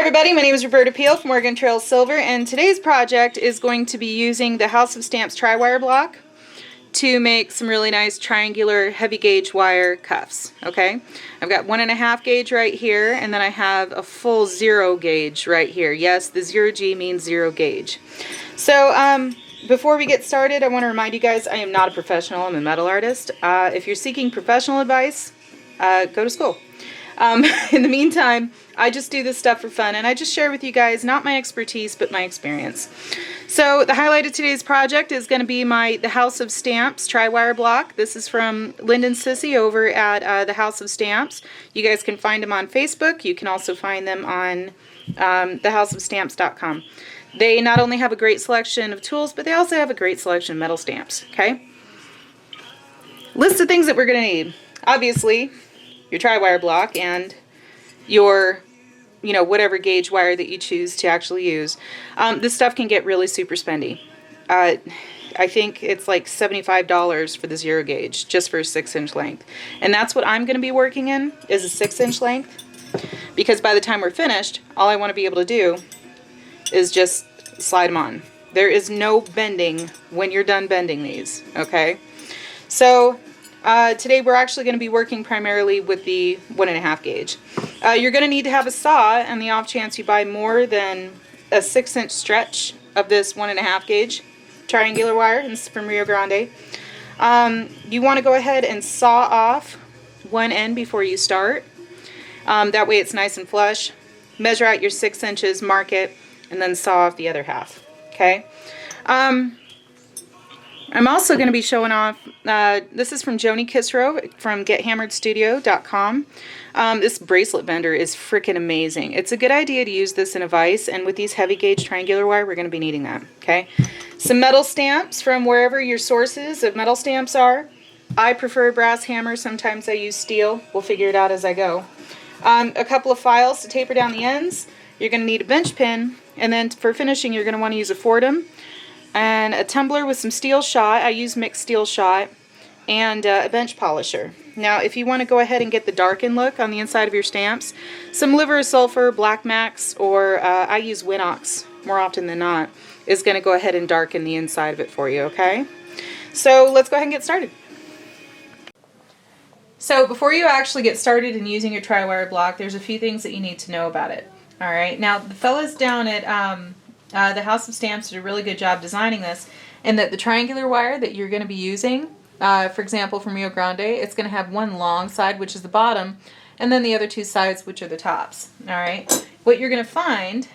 everybody, my name is Roberta Peel from Oregon Trail Silver, and today's project is going to be using the House of Stamps tri-wire block to make some really nice triangular heavy gauge wire cuffs. Okay, I've got 1.5 gauge right here, and then I have a full 0 gauge right here. Yes, the 0G means 0 gauge. So before we get started, I want to remind you guys I am not a professional. I'm a metal artist. If you're seeking professional advice, go to school. In the meantime, I just do this stuff for fun, and I just share with you guys not my expertise but my experience. So the highlight of today's project is going to be the House of Stamps tri-wire block. This is from Lyndon Sissy over at the House of Stamps. You guys can find them on Facebook. You can also find them on thehouseofstamps.com. They not only have a great selection of tools, but they also have a great selection of metal stamps. Okay, list of things that we're going to need. Obviously, your tri-wire block and your, whatever gauge wire that you choose to actually use. This stuff can get really super spendy. I think it's like $75 for the 0 gauge, just for a 6-inch length. And that's what I'm going to be working in, is a 6-inch length. Because by the time we're finished, all I want to be able to do is just slide them on. There is no bending when you're done bending these, okay? So today we're actually going to be working primarily with the 1.5 gauge. You're going to need to have a saw, and the off chance you buy more than a 6-inch stretch of this 1.5 gauge triangular wire, and this is from Rio Grande. You want to go ahead and saw off one end before you start. That way it's nice and flush. Measure out your 6 inches, mark it, and then saw off the other half. Okay. I'm also going to be showing off, this is from Joni Kisro from GetHammeredStudio.com. This bracelet bender is freaking amazing. It's a good idea to use this in a vise, and with these heavy gauge triangular wire, we're going to be needing that. Okay. Some metal stamps from wherever your sources of metal stamps are. I prefer a brass hammer. Sometimes I use steel. We'll figure it out as I go. A couple of files to taper down the ends. You're going to need a bench pin, and then for finishing, you're going to want to use a Fordham and a tumbler with some steel shot. I use mixed steel shot, and a bench polisher. Now, if you want to go ahead and get the darkened look on the inside of your stamps, some liver of sulfur, black max, or I use Winox more often than not, is going to go ahead and darken the inside of it for you, okay? So let's go ahead and get started. So before you actually get started in using your tri-wire block, there's a few things that you need to know about it. All right, now the fellas down at the House of Stamps did a really good job designing this, and that the triangular wire that you're going to be using, for example from Rio Grande, it's going to have one long side, which is the bottom, and then the other 2 sides, which are the tops. All right, what you're going to find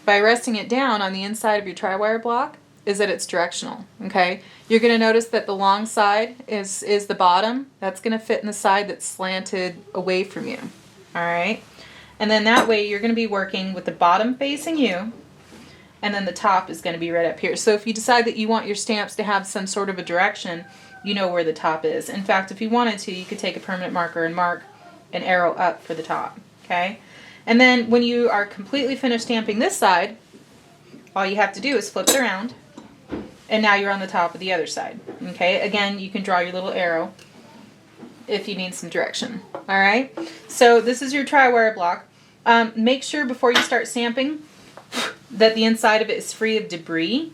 by resting it down on the inside of your tri-wire block is that it's directional. Okay, you're going to notice that the long side is the bottom. That's going to fit in the side that's slanted away from you. All right, and then that way you're going to be working with the bottom facing you, and then the top is going to be right up here. So if you decide that you want your stamps to have some sort of a direction, you know where the top is. In fact, if you wanted to, you could take a permanent marker and mark an arrow up for the top. Okay, and then when you are completely finished stamping this side, all you have to do is flip it around, and now you're on the top of the other side. Okay, again, you can draw your little arrow if you need some direction. All right, so this is your tri-wire block. Make sure before you start stamping that the inside of it is free of debris.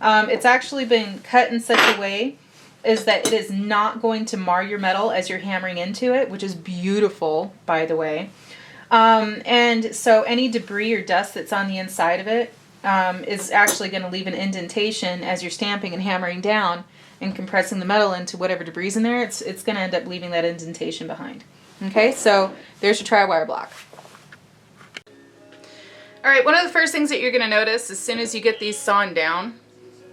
It's actually been cut in such a way is that it is not going to mar your metal as you're hammering into it, which is beautiful, by the way. And so any debris or dust that's on the inside of it is actually going to leave an indentation as you're stamping and hammering down and compressing the metal into whatever debris is in there. It's going to end up leaving that indentation behind. Okay, so there's your tri-wire block. Alright, one of the first things that you're going to notice as soon as you get these sawn down,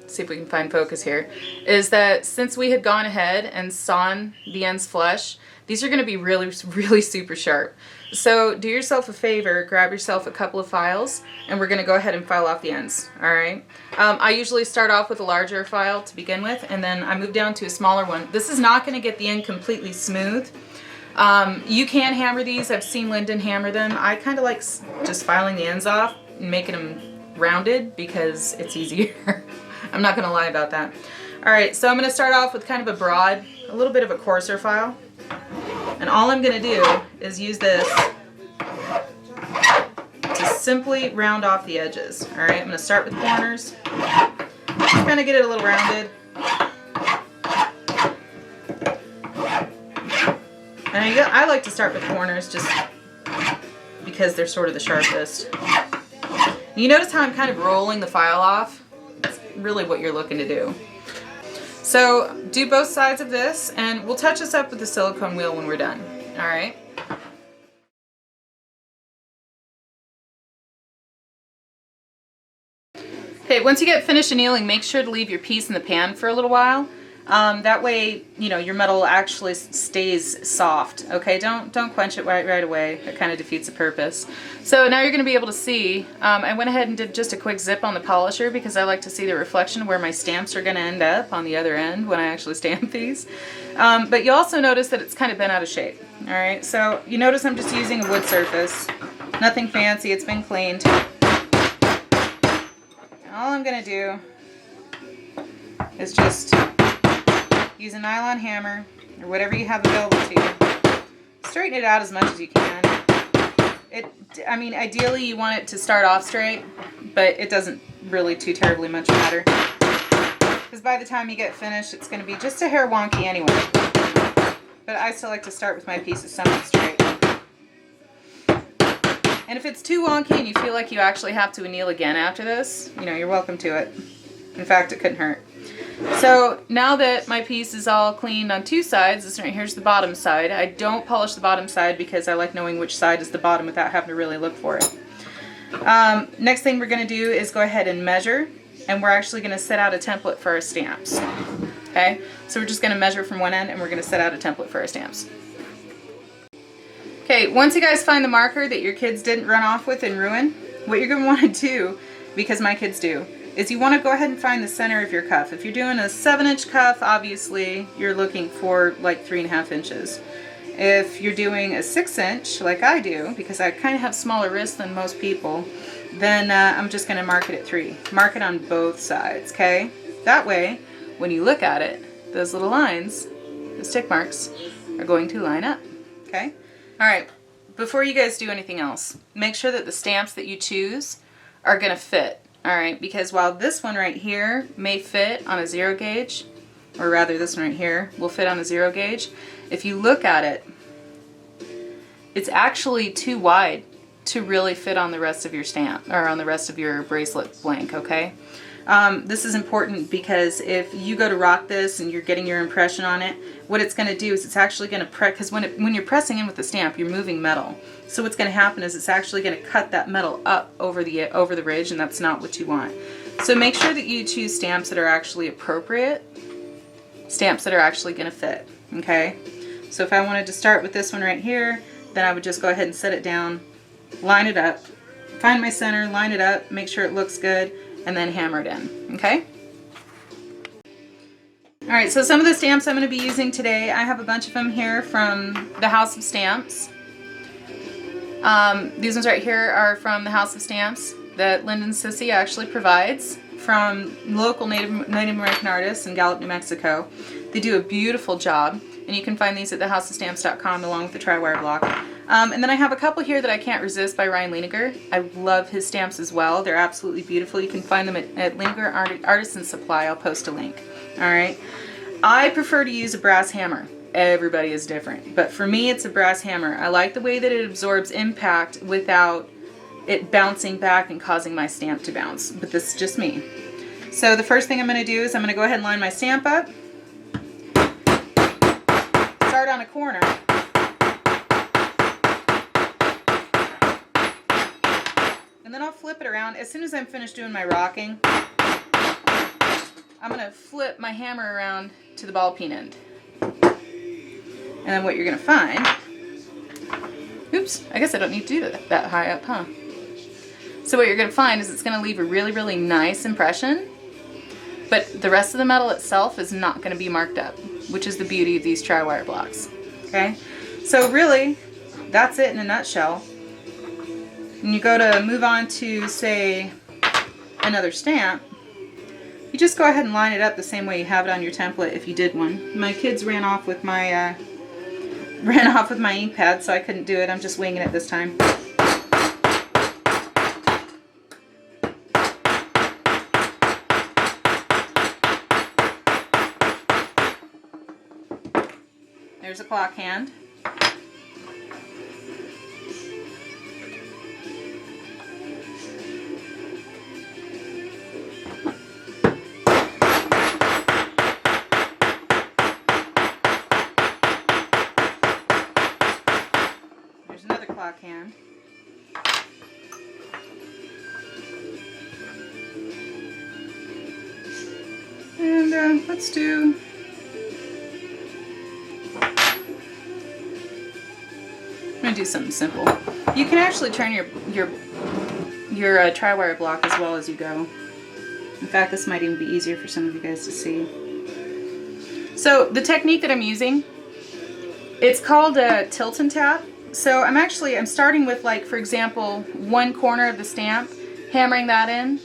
let's see if we can find focus here, is that since we had gone ahead and sawn the ends flush, these are going to be really, really super sharp. So do yourself a favor, grab yourself a couple of files, and we're going to go ahead and file off the ends. Alright, I usually start off with a larger file to begin with, and then I move down to a smaller one. This is not going to get the end completely smooth. You can hammer these. I've seen Lyndon hammer them. I kind of like just filing the ends off and making them rounded because it's easier. I'm not going to lie about that. Alright, so I'm going to start off with kind of a broad, a little bit of a coarser file. And all I'm going to do is use this to simply round off the edges. All right, I'm going to start with corners. Just kind of get it a little rounded. And I like to start with corners just because they're sort of the sharpest. You notice how I'm kind of rolling the file off? That's really what you're looking to do. So do both sides of this, and we'll touch this up with the silicone wheel when we're done. All right. Okay, once you get finished annealing, make sure to leave your piece in the pan for a little while. That way, you know, your metal actually stays soft. Okay, don't quench it right away. That kind of defeats the purpose. So now you're going to be able to see. I went ahead and did just a quick zip on the polisher because I like to see the reflection where my stamps are going to end up on the other end when I actually stamp these. But you also notice that it's kind of bent out of shape. All right, so you notice I'm just using a wood surface. Nothing fancy. It's been cleaned. All I'm going to do is just use a nylon hammer or whatever you have available to you. Straighten it out as much as you can. I mean, ideally you want it to start off straight, but it doesn't really too terribly much matter. Because by the time you get finished, it's going to be just a hair wonky anyway. But I still like to start with my pieces somewhat straight. And if it's too wonky and you feel like you actually have to anneal again after this, you know, you're welcome to it. In fact, it couldn't hurt. So now that my piece is all cleaned on two sides, this right here's the bottom side. I don't polish the bottom side because I like knowing which side is the bottom without having to really look for it. Next thing we're going to do is go ahead and measure, and we're actually going to set out a template for our stamps. Okay, so we're just going to measure from one end and we're going to set out a template for our stamps. Okay, once you guys find the marker that your kids didn't run off with and ruin, what you're going to want to do, because my kids do, is you want to go ahead and find the center of your cuff. If you're doing a 7-inch cuff, obviously you're looking for like 3.5 inches. If you're doing a 6-inch, like I do, because I kind of have smaller wrists than most people, then I'm just going to mark it at 3. Mark it on both sides, okay? That way, when you look at it, those little lines, those tick marks, are going to line up, okay? All right, before you guys do anything else, make sure that the stamps that you choose are going to fit. All right, because while this one right here may fit on a 0 gauge, or rather this one right here will fit on a 0 gauge, if you look at it, it's actually too wide to really fit on the rest of your stamp, or on the rest of your bracelet blank, okay? This is important because if you go to rock this and you're getting your impression on it, what it's going to do is it's actually going to press, because when you're pressing in with the stamp, you're moving metal. So what's going to happen is it's actually going to cut that metal up over the ridge, and that's not what you want. So make sure that you choose stamps that are actually appropriate, stamps that are actually going to fit, okay? So if I wanted to start with this one right here, then I would just go ahead and set it down, line it up, find my center, line it up, make sure it looks good, and then hammer it in, okay? All right, so some of the stamps I'm going to be using today, I have a bunch of them here from the House of Stamps. These ones right here are from the House of Stamps that Lyndon Sissy actually provides from local Native American artists in Gallup, New Mexico. They do a beautiful job, and you can find these at thehouseofstamps.com along with the tri-wire block. And then I have a couple here that I Can't Resist by Ryan Leiniger. I love his stamps as well. They're absolutely beautiful. You can find them at Leiniger Artisan Supply. I'll post a link. All right. I prefer to use a brass hammer. Everybody is different. But for me, it's a brass hammer. I like the way that it absorbs impact without it bouncing back and causing my stamp to bounce. But this is just me. So the first thing I'm going to do is I'm going to go ahead and line my stamp up. Start on a corner. And then I'll flip it around. As soon as I'm finished doing my rocking, I'm going to flip my hammer around to the ball peen end. And then what you're going to find, oops, I guess I don't need to do that high up, huh? So what you're going to find is it's going to leave a really, really nice impression, but the rest of the metal itself is not going to be marked up, which is the beauty of these tri-wire blocks, okay? So really, that's it in a nutshell. When you go to move on to, say, another stamp, you just go ahead and line it up the same way you have it on your template if you did one. My kids ran off with my ink pad, so I couldn't do it. I'm just winging it this time. there's a clock hand. There's another clock hand. And let's do I'm gonna do something simple. You can actually turn your tri-wire block as well as you go. In fact, this might even be easier for some of you guys to see. So the technique that I'm using, it's called a tilt and tap. So I'm starting with, like, for example, one corner of the stamp, hammering that in.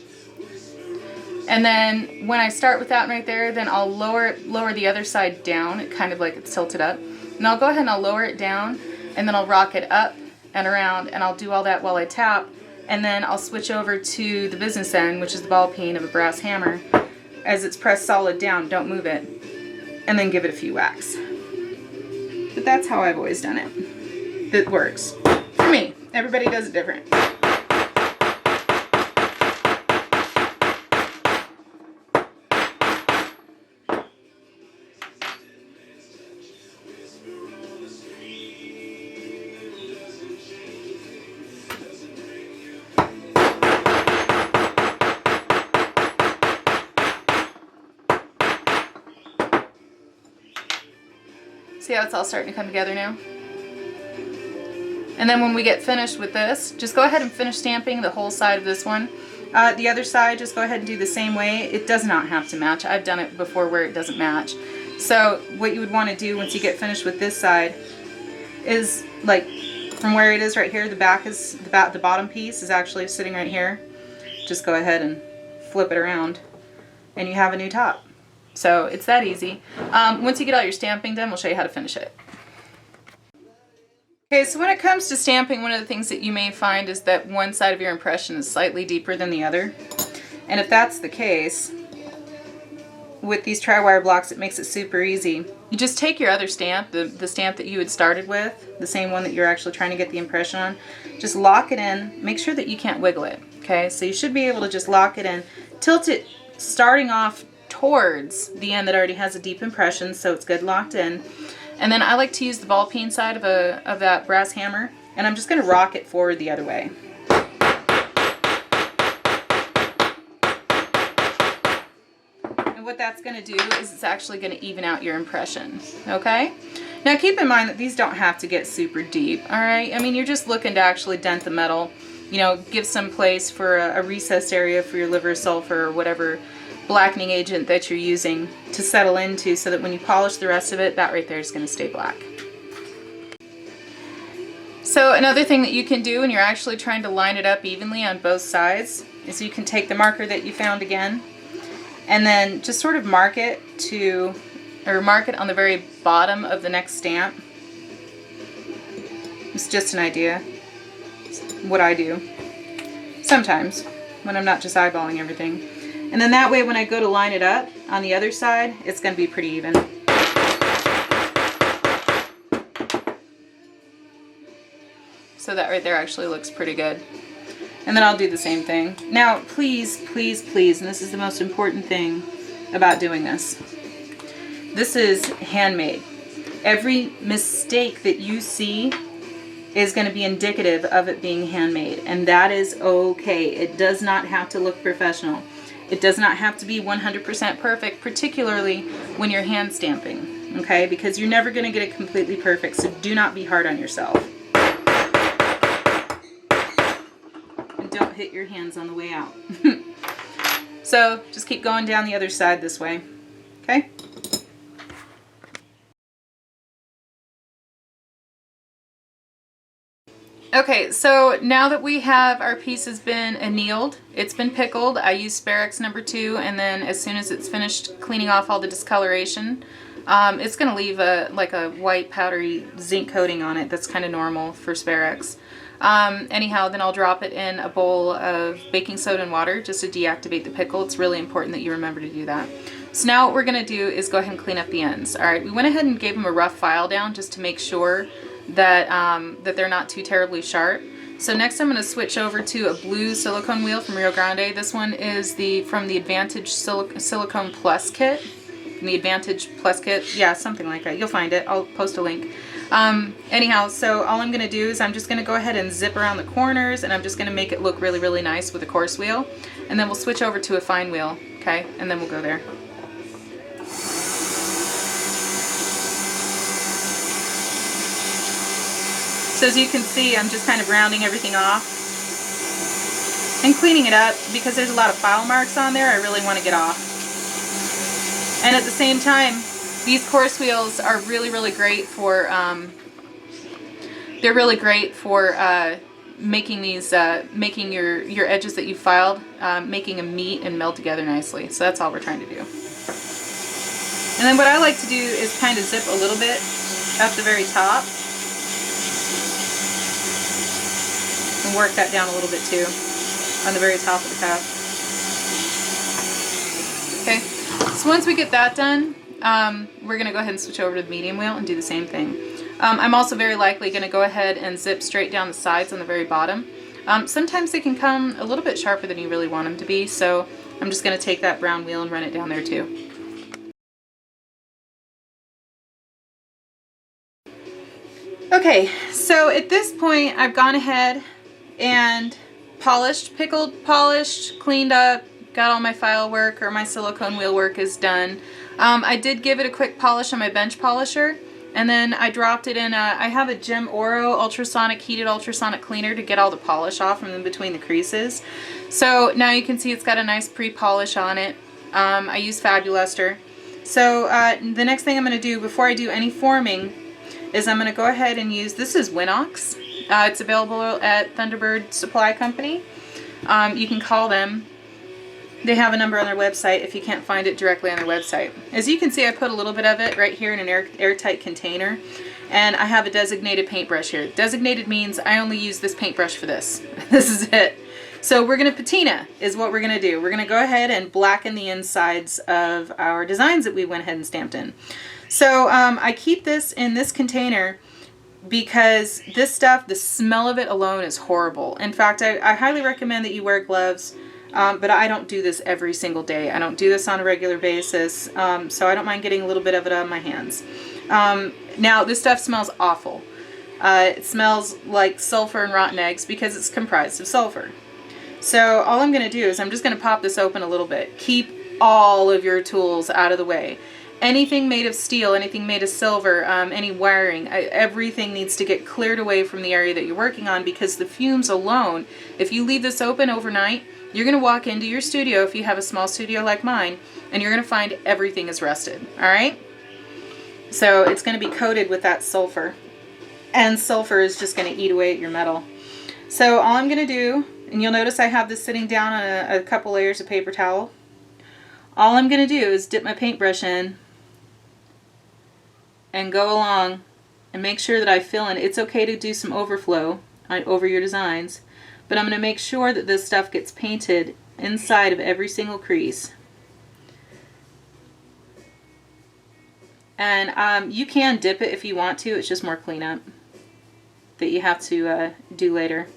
And then when I start with that one right there, then I'll lower the other side down, kind of like it's tilted up. And I'll go ahead and I'll lower it down, and then I'll rock it up and around, and I'll do all that while I tap. And then I'll switch over to the business end, which is the ball peen of a brass hammer. As it's pressed solid down, don't move it. And then give it a few whacks. But that's how I've always done it. It works. For me. Everybody does it different. See how it's all starting to come together now? And then when we get finished with this, just go ahead and finish stamping the whole side of this one. The other side, just go ahead and do the same way. It does not have to match. I've done it before where it doesn't match. So what you would want to do once you get finished with this side is, like, from where it is right here, the bottom piece is actually sitting right here. Just go ahead and flip it around and you have a new top. So it's that easy. Once you get all your stamping done, we'll show you how to finish it. Okay, so when it comes to stamping, one of the things that you may find is that one side of your impression is slightly deeper than the other. And if that's the case, with these tri-wire blocks, it makes it super easy. You just take your other stamp, the stamp that you had started with, the same one that you're actually trying to get the impression on, just lock it in. Make sure that you can't wiggle it, okay? So you should be able to just lock it in. Tilt it starting off towards the end that already has a deep impression, so it's good locked in. And then I like to use the ball peen side of that brass hammer, and I'm just going to rock it forward the other way. And what that's going to do is it's actually going to even out your impression, okay? Now keep in mind that these don't have to get super deep, all right? I mean, you're just looking to actually dent the metal, you know, give some place for a recessed area for your liver sulfur or whatever blackening agent that you're using to settle into, so that when you polish the rest of it, that right there is going to stay black. So another thing that you can do when you're actually trying to line it up evenly on both sides is you can take the marker that you found again and then just sort of mark it on the very bottom of the next stamp. It's just an idea. It's what I do sometimes when I'm not just eyeballing everything. And then that way when I go to line it up on the other side, it's going to be pretty even. So that right there actually looks pretty good. And then I'll do the same thing. Now please, please, please, and this is the most important thing about doing this. This is handmade. Every mistake that you see is going to be indicative of it being handmade, and that is okay. It does not have to look professional. It does not have to be 100% perfect, particularly when you're hand stamping, okay? Because you're never going to get it completely perfect, so do not be hard on yourself. And don't hit your hands on the way out. So just keep going down the other side this way, okay? Okay, so now that we have our piece has been annealed, it's been pickled. I use Sparex number 2, and then as soon as it's finished cleaning off all the discoloration, it's going to leave like a white powdery zinc coating on it. That's kind of normal for Sparex. Anyhow, then I'll drop it in a bowl of baking soda and water just to deactivate the pickle. It's really important that you remember to do that. So now what we're going to do is go ahead and clean up the ends. All right, we went ahead and gave them a rough file down just to make sure that, that they're not too terribly sharp. So next I'm going to switch over to a blue silicone wheel from Rio Grande. This one is from the Advantage Silicone Plus kit. From the Advantage Plus kit, yeah, something like that. You'll find it. I'll post a link. Anyhow, so all I'm going to do is I'm just going to go ahead and zip around the corners, and I'm just going to make it look really, really nice with a coarse wheel. And then we'll switch over to a fine wheel, okay? And then we'll go there. So as you can see, I'm just kind of rounding everything off and cleaning it up because there's a lot of file marks on there I really want to get off. And at the same time, these coarse wheels are really, really great for, making these, making your edges that you filed, making them meet and meld together nicely. So that's all we're trying to do. And then what I like to do is kind of zip a little bit at the very top. And work that down a little bit too on the very top of the cup. Okay, so once we get that done, we're going to go ahead and switch over to the medium wheel and do the same thing. I'm also very likely going to go ahead and zip straight down the sides on the very bottom. Sometimes they can come a little bit sharper than you really want them to be, so I'm just going to take that brown wheel and run it down there too. Okay, so at this point I've gone ahead and polished, polished, cleaned up, got all my file work or my silicone wheel work is done. I did give it a quick polish on my bench polisher, and then I dropped it in I have a Gem Oro heated ultrasonic cleaner to get all the polish off from in between the creases. So now you can see it's got a nice pre-polish on it. I use Fabuluster. So the next thing I'm going to do before I do any forming is I'm going to go ahead and use, this is Winox. It's available at Thunderbird Supply Company. You can call them. They have a number on their website if you can't find it directly on their website. As you can see, I put a little bit of it right here in an airtight container, and I have a designated paintbrush here. Designated means I only use this paintbrush for this. This is it. So we're going to patina is what we're going to do. We're going to go ahead and blacken the insides of our designs that we went ahead and stamped in. So I keep this in this container because this stuff, the smell of it alone is horrible. In fact, I highly recommend that you wear gloves, but I don't do this every single day. I don't do this on a regular basis, so I don't mind getting a little bit of it on my hands. Now, this stuff smells awful. It smells like sulfur and rotten eggs because it's comprised of sulfur. So all I'm going to do is I'm just going to pop this open a little bit. Keep all of your tools out of the way. Anything made of steel, anything made of silver, any wiring, everything needs to get cleared away from the area that you're working on, because the fumes alone, if you leave this open overnight, you're going to walk into your studio, if you have a small studio like mine, and you're going to find everything is rusted, alright? So it's going to be coated with that sulfur, and sulfur is just going to eat away at your metal. So all I'm going to do, and you'll notice I have this sitting down on a couple layers of paper towel, all I'm going to do is dip my paintbrush in and go along and make sure that I fill in. It's okay to do some overflow over your designs, but I'm going to make sure that this stuff gets painted inside of every single crease. And you can dip it if you want to, it's just more cleanup that you have to do later.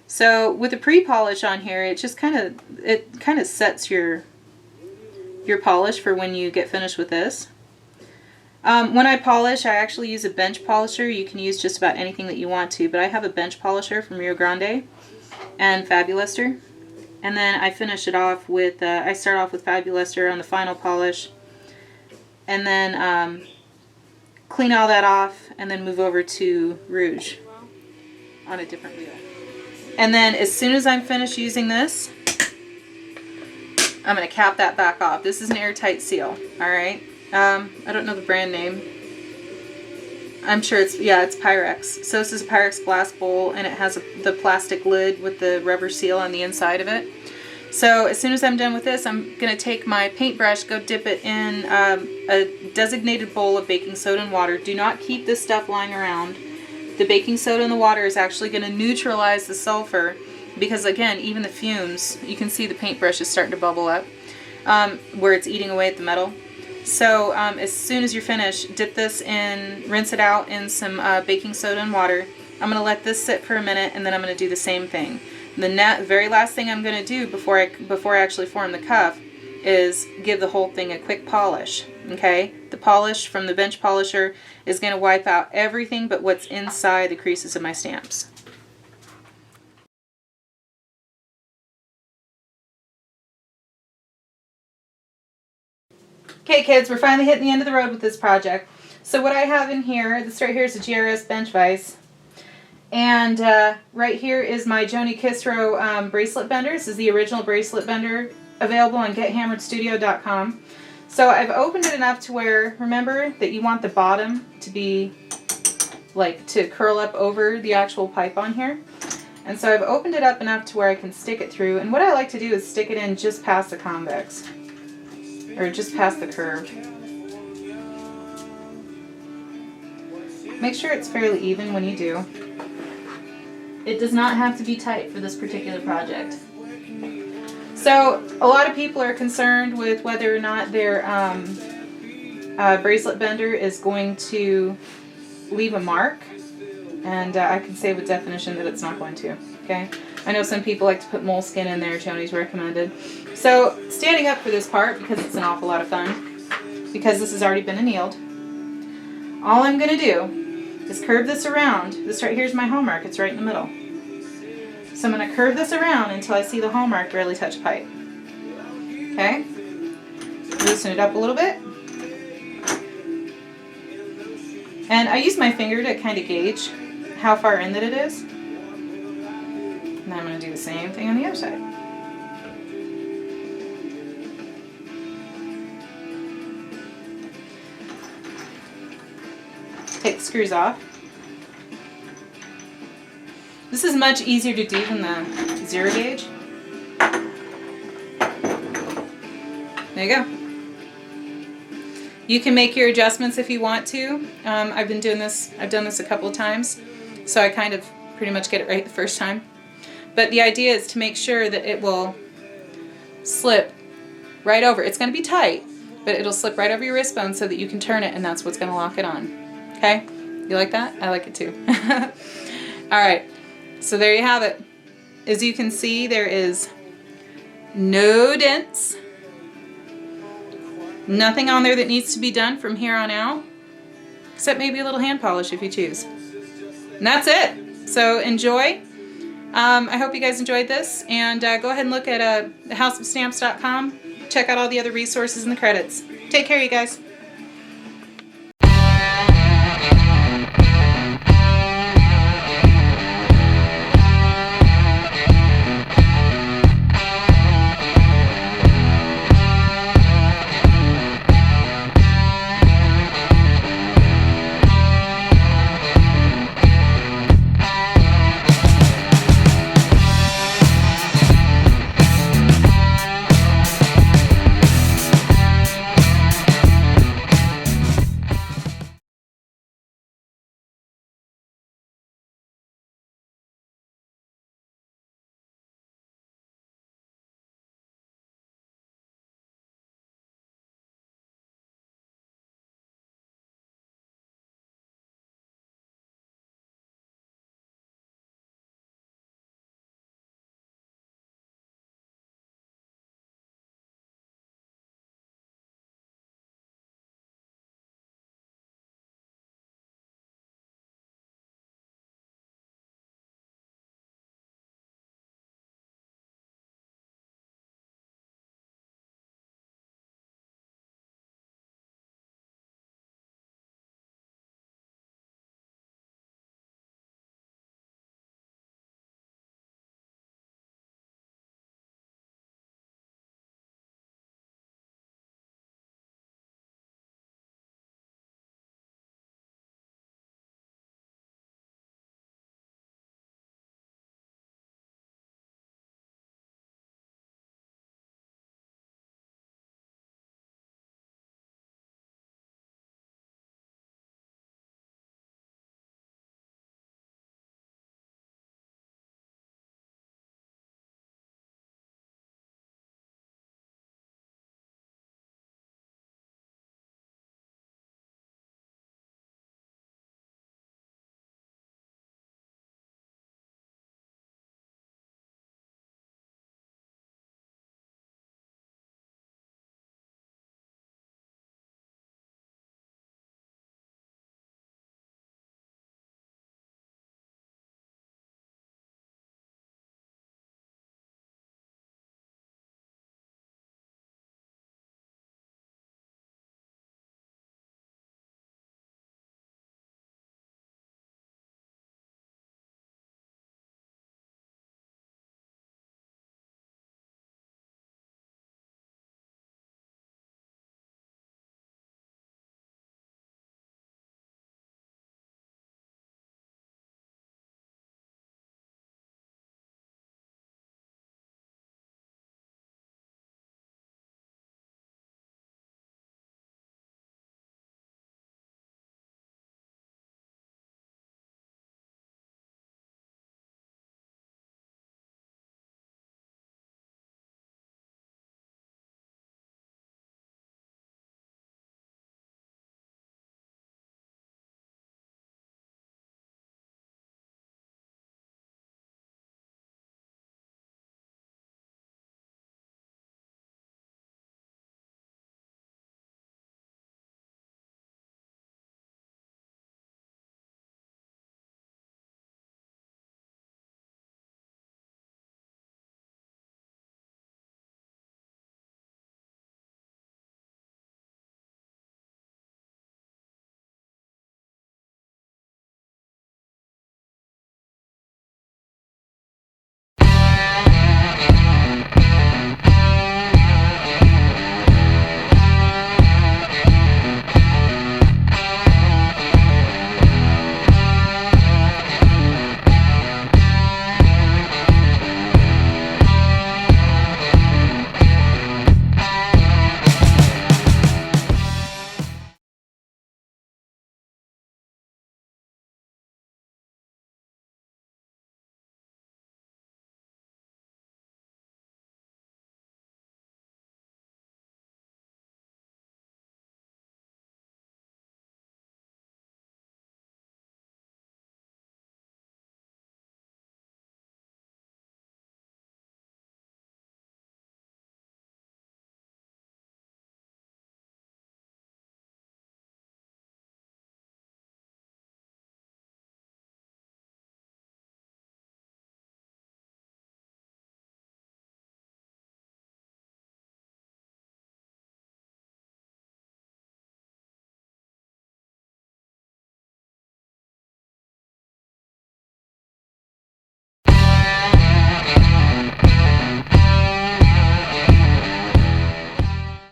So with the pre-polish on here, it just kind of sets your polish for when you get finished with this. When I polish, I actually use a bench polisher. You can use just about anything that you want to, but I have a bench polisher from Rio Grande and Fabuluster. And then I finish it off with, I start off with Fabuluster on the final polish, and then clean all that off, and then move over to Rouge on a different wheel. And then as soon as I'm finished using this, I'm going to cap that back off. This is an airtight seal, alright? I don't know the brand name. I'm sure it's Pyrex. So this is a Pyrex glass bowl, and it has the plastic lid with the rubber seal on the inside of it. So as soon as I'm done with this, I'm going to take my paintbrush, go dip it in a designated bowl of baking soda and water. Do not keep this stuff lying around. The baking soda and the water is actually going to neutralize the sulfur, because again, even the fumes, you can see the paintbrush is starting to bubble up. where it's eating away at the metal. So as soon as you're finished, dip this in, rinse it out in some baking soda and water. I'm going to let this sit for a minute, and then I'm going to do the same thing. The very last thing I'm going to do before I actually form the cuff is give the whole thing a quick polish. Okay? The polish from the bench polisher is going to wipe out everything but what's inside the creases of my stamps. Okay kids, we're finally hitting the end of the road with this project. So what I have in here, this right here is a GRS bench vise. And right here is my Joni Kisro bracelet bender. This is the original bracelet bender, available on GetHammeredStudio.com. So I've opened it enough to where, remember that you want the bottom to be like to curl up over the actual pipe on here. And so I've opened it up enough to where I can stick it through. And what I like to do is stick it in just past the convex, or just past the curve. Make sure it's fairly even when you do. It does not have to be tight for this particular project. So a lot of people are concerned with whether or not their bracelet bender is going to leave a mark, and I can say with definition that it's not going to. Okay, I know some people like to put moleskin in there. Joni's recommended. So standing up for this part, because it's an awful lot of fun, because this has already been annealed, all I'm going to do is curve this around. This right here is my hallmark. It's right in the middle. So I'm going to curve this around until I see the hallmark barely touch pipe. Okay? Loosen it up a little bit. And I use my finger to kind of gauge how far in that it is. And I'm going to do the same thing on the other side. Take the screws off. This is much easier to do than the 0 gauge. There you go. You can make your adjustments if you want to. I've done this a couple of times, so I kind of pretty much get it right the first time. But the idea is to make sure that it will slip right over. It's going to be tight, but it'll slip right over your wrist bone so that you can turn it, and that's what's going to lock it on. Okay? You like that? I like it too. Alright, so there you have it. As you can see, there is no dents. Nothing on there that needs to be done from here on out, except maybe a little hand polish if you choose. And that's it. So enjoy. I hope you guys enjoyed this, and go ahead and look at houseofstamps.com. Check out all the other resources in the credits. Take care, you guys.